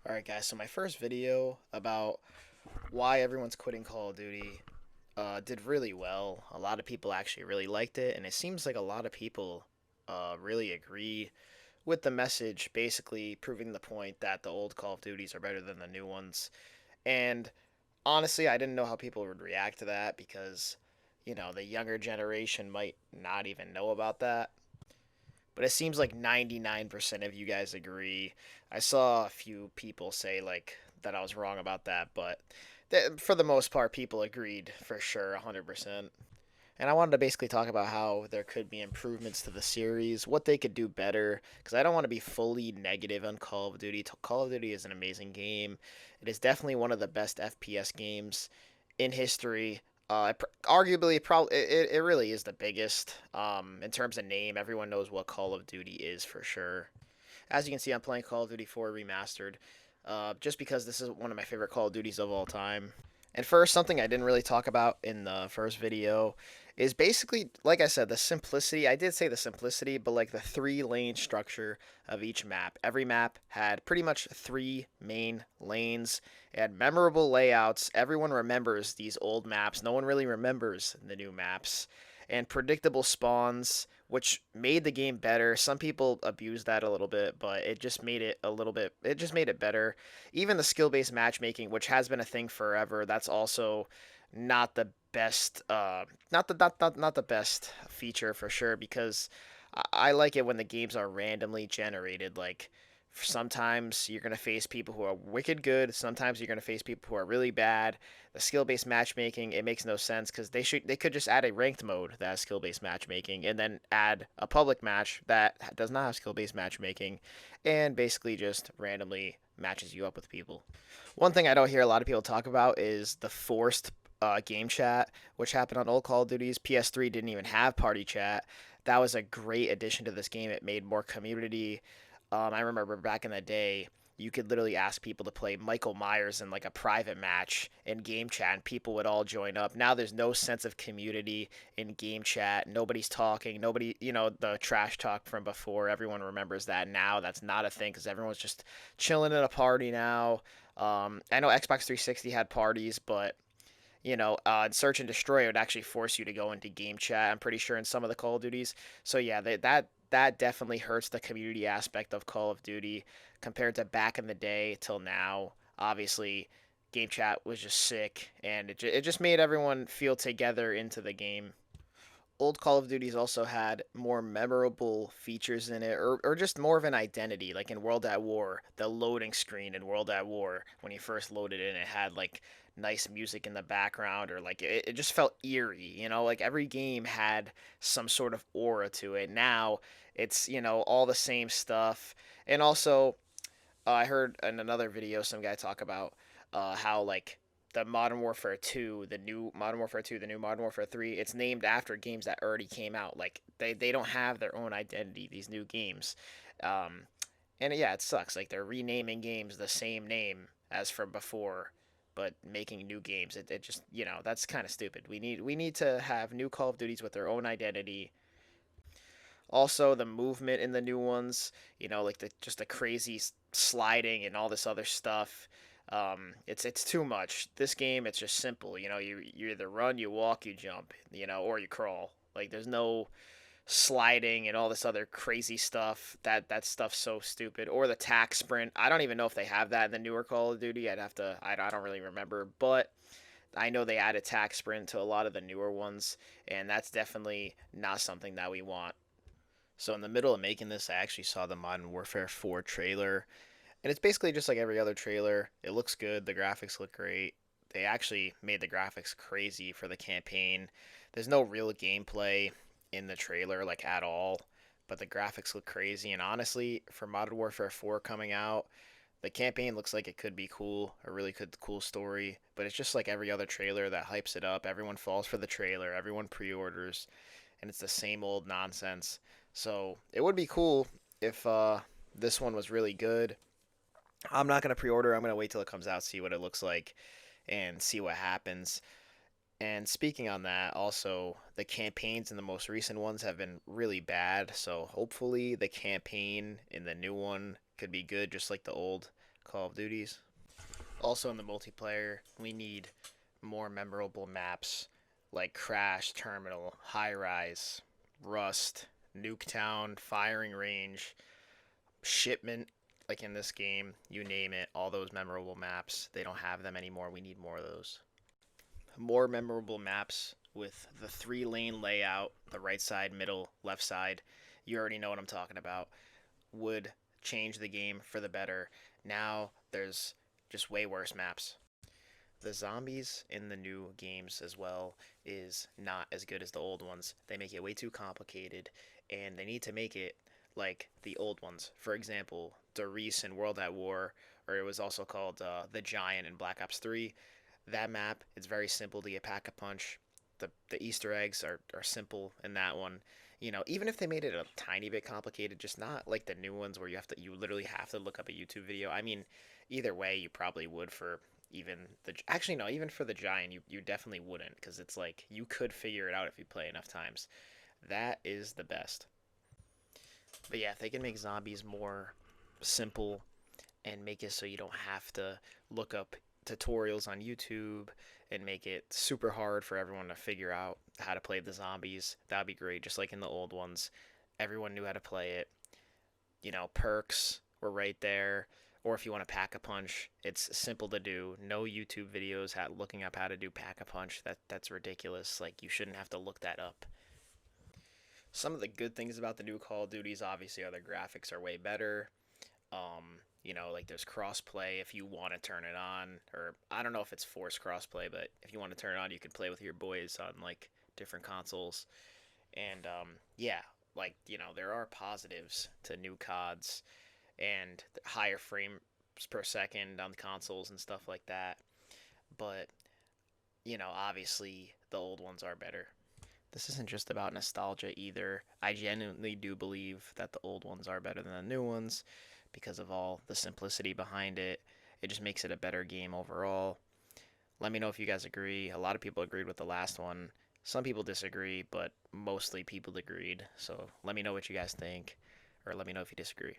Alright, guys, so my first video about why everyone's quitting Call of Duty did really well. A lot of people actually really liked it, and it seems like a lot of people really agree with the message, basically proving the point that the old Call of Duties are better than the new ones. And honestly, I didn't know how people would react to that because, the younger generation might not even know about that. But it seems like 99% of you guys agree. I saw a few people say like that I was wrong about that, but for the most part, people agreed for sure, 100%. And I wanted to basically talk about how there could be improvements to the series, what they could do better, because I don't want to be fully negative on Call of Duty. Call of Duty is an amazing game. It is definitely one of the best FPS games in history. Arguably, probably it really is the biggest. In terms of name, everyone knows what Call of Duty is for sure. As you can see, I'm playing Call of Duty 4 Remastered, just because this is one of my favorite Call of Duties of all time. And first, something I didn't really talk about in the first video is basically, like I said, the simplicity. I did say the simplicity, but like the three-lane structure of each map. Every map had pretty much three main lanes. It had memorable layouts. Everyone remembers these old maps. No one really remembers the new maps. And predictable spawns, which made the game better. Some people abused that a little bit, but it just made it a little bit. It just made it better. Even the skill-based matchmaking, which has been a thing forever, that's also not the best. Not the best feature for sure because I like it when the games are randomly generated. Like sometimes you're gonna face people who are wicked good. Sometimes you're gonna face people who are really bad. The skill-based matchmaking, it makes no sense because they could just add a ranked mode that has skill-based matchmaking and then add a public match that does not have skill-based matchmaking, and basically just randomly matches you up with people. One thing I don't hear a lot of people talk about is the forced game chat, which happened on old Call of Duties. PS3 didn't even have party chat. That was a great addition to this game. It made more community. I remember back in the day, you could literally ask people to play Michael Myers in like a private match in game chat, and people would all join up. Now there's no sense of community in game chat. Nobody's talking. Nobody, the trash talk from before. Everyone remembers that now. That's not a thing because everyone's just chilling at a party now. I know Xbox 360 had parties, but Search and Destroy would actually force you to go into game chat. I'm pretty sure in some of the Call of Duties. So yeah, that definitely hurts the community aspect of Call of Duty compared to back in the day till now. Obviously, game chat was just sick, and it just made everyone feel together into the game. Old Call of Duties also had more memorable features in it, or just more of an identity. Like in World at War, the loading screen in World at War, when you first loaded in, it had like nice music in the background, or like it just felt eerie, like every game had some sort of aura to it. Now it's, all the same stuff. And also, I heard in another video some guy talk about how like the Modern Warfare 2, the new Modern Warfare 2, the new Modern Warfare 3, it's named after games that already came out. Like they don't have their own identity, these new games. Um, and yeah, it sucks. Like they're renaming games the same name as from before, but making new games. It just, that's kind of stupid. We need to have new Call of Duties with their own identity. Also, the movement in the new ones, like the crazy sliding and all this other stuff. It's too much. This game, it's just simple. You either run, you walk, you jump, or you crawl. Like there's no sliding and all this other crazy stuff. That stuff's so stupid. Or the tack sprint. I don't even know if they have that in the newer Call of Duty. I'd have to. I don't really remember, but I know they add a tack sprint to a lot of the newer ones, and that's definitely not something that we want. So in the middle of making this, I actually saw the Modern Warfare 4 trailer, and it's basically just like every other trailer. It looks good, the graphics look great. They actually made the graphics crazy for the campaign. There's no real gameplay in the trailer like at all, but the graphics look crazy, and honestly, for Modern Warfare 4 coming out, the campaign looks like it could be cool, a really good cool story, but it's just like every other trailer that hypes it up. Everyone falls for the trailer, everyone pre-orders, and it's the same old nonsense. So it would be cool if this one was really good. I'm not gonna pre-order. I'm gonna wait till it comes out, see what it looks like, and see what happens. And speaking on that, also the campaigns in the most recent ones have been really bad. So hopefully the campaign in the new one could be good, just like the old Call of Duties. Also in the multiplayer, we need more memorable maps like Crash, Terminal, High Rise, Rust, Nuketown, Firing Range, Shipment, like in this game, you name it, all those memorable maps. They don't have them anymore. We need more of those. More memorable maps with the 3 lane layout, the right side, middle, left side. You already know what I'm talking about. Would change the game for the better. Now there's just way worse maps. The zombies in the new games as well is not as good as the old ones. They make it way too complicated, and they need to make it like the old ones. For example, Der Riese in World at War, or it was also called the Giant in Black Ops 3. That map, it's very simple to get Pack-a-Punch. The Easter eggs are simple in that one. You know, even if they made it a tiny bit complicated, just not like the new ones where you literally have to look up a YouTube video. I mean, either way, you probably would for even the actually no, even for the Giant, you definitely wouldn't because it's like you could figure it out if you play enough times. That is the best. But yeah, if they can make zombies more simple and make it so you don't have to look up tutorials on YouTube and make it super hard for everyone to figure out how to play the zombies. That'd be great. Just like in the old ones, everyone knew how to play it. You know, perks were right there. Or if you want to pack a punch, it's simple to do. No YouTube videos looking up how to do pack a punch. That's ridiculous. Like you shouldn't have to look that up. Some of the good things about the new Call of Duties obviously are the graphics are way better. Like there's crossplay if you want to turn it on, or I don't know if it's forced crossplay, but if you want to turn it on, you can play with your boys on like different consoles. And yeah, there are positives to new CODs and higher frames per second on the consoles and stuff like that. But obviously the old ones are better. This isn't just about nostalgia either. I genuinely do believe that the old ones are better than the new ones because of all the simplicity behind it. It just makes it a better game overall. Let me know if you guys agree. A lot of people agreed with the last one. Some people disagree, but mostly people agreed. So let me know what you guys think, or let me know if you disagree.